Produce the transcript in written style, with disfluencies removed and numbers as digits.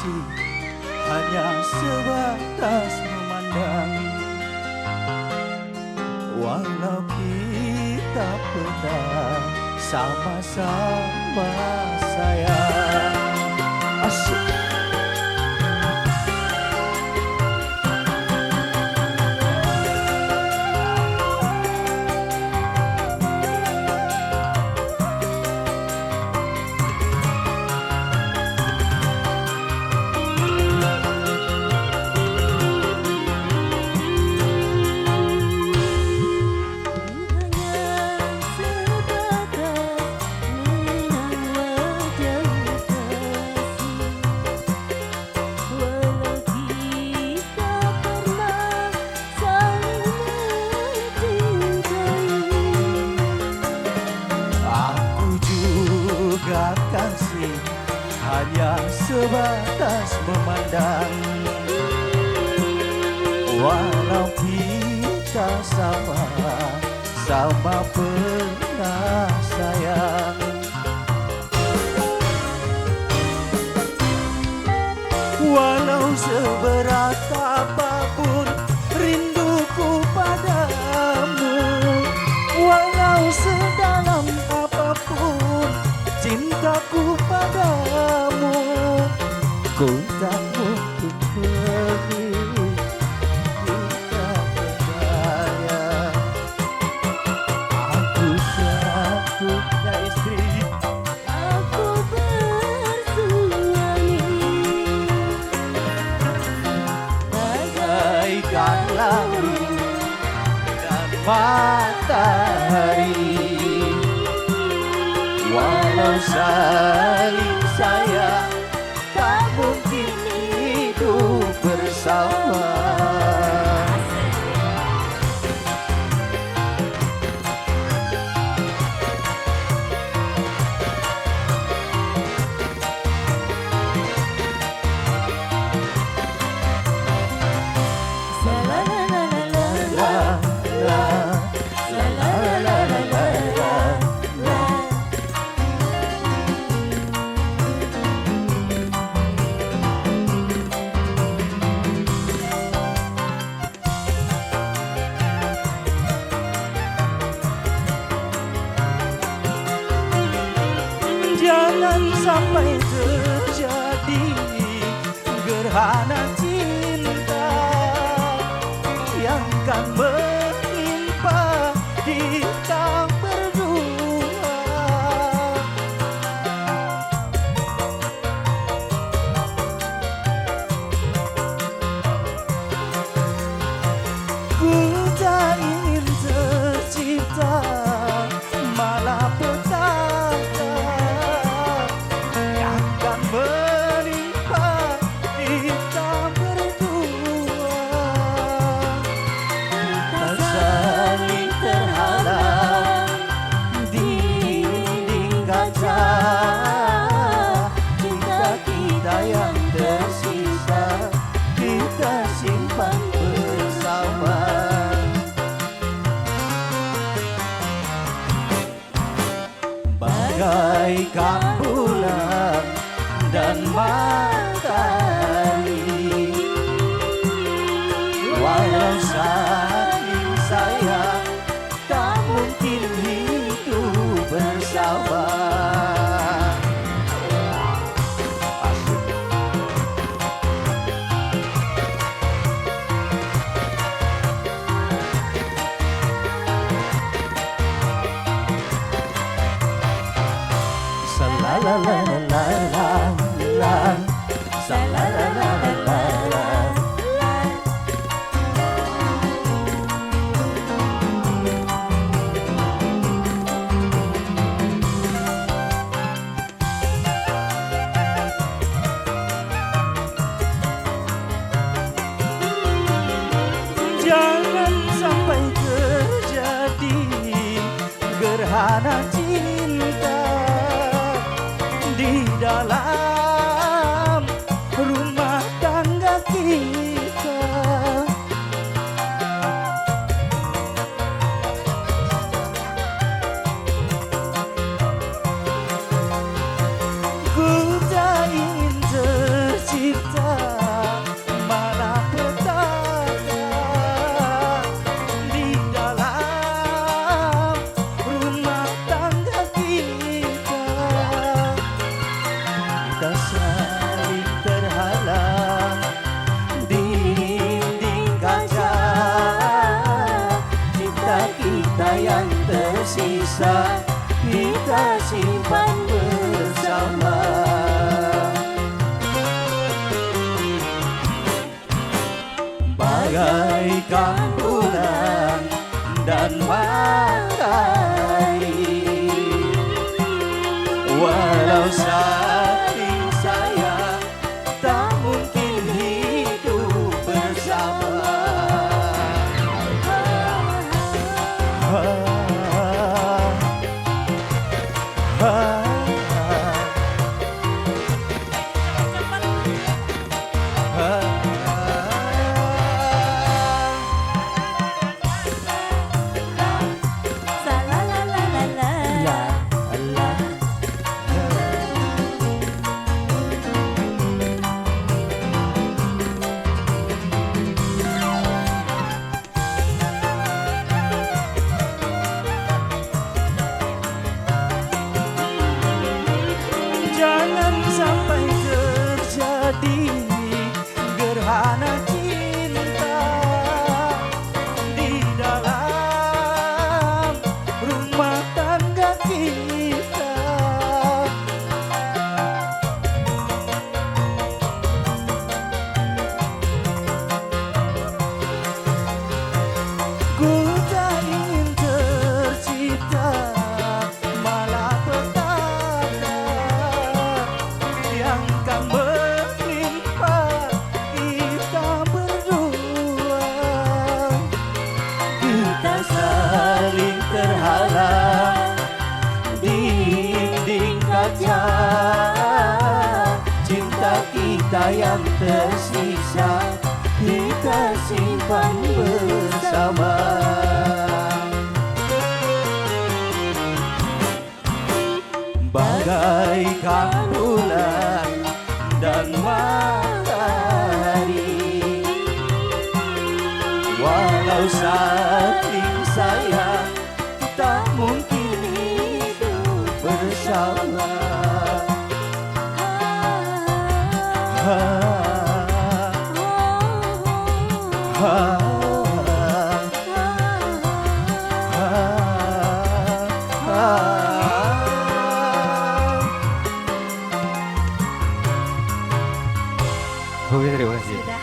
kasih hanya sebatas memandang. Walau kita pernah sama-sama sayang. Asyik. Kasih hanya sebatas memandang. Walau kita sama-sama pernah sayang. Walau seberat apapun rinduku padamu, walau sedalam apapun cintaku padamu, ku tak mungkin pergi, kita berdaya. Aku punya istri, aku bersuami, bagaikan langit dan matahari. Walau saling sayang, tak mungkin hidup bersama. Jangan sampai terjadi gerhana cinta yang kan menimpa kita berdua. Ku tak ingin tercipta malapetaka yang kan menimpa kita berdua. Tak saling terhalang di dinding kaca, cinta kita yang tersisa kita simpan bersama. Bagaikan bulan dan matahari, walau saling sayang, tak mungkin hidup bersama. La la la la la la, la la la la la la. Jangan sampai terjadi gerhana cinta di dalam rumah tangga kita. Ku tak ingin tercipta tersisa kita simpan bersama. Bagaikan bulan dan matahari, walau saling sayang tak mungkin hidup bersama. Jangan sampai terjadi gerhana cinta di dalam rumah tangga kita. Ku tak ingin tercipta malah petaka yang kan menimpa kita berdua. Kita saling terhalang di dinding kaca, cinta kita yang tersisa kita simpan bersama. Bagaikan bulan dan matahari, walau saling sayang tak mungkin hidup bersama. Oke, terima kasih.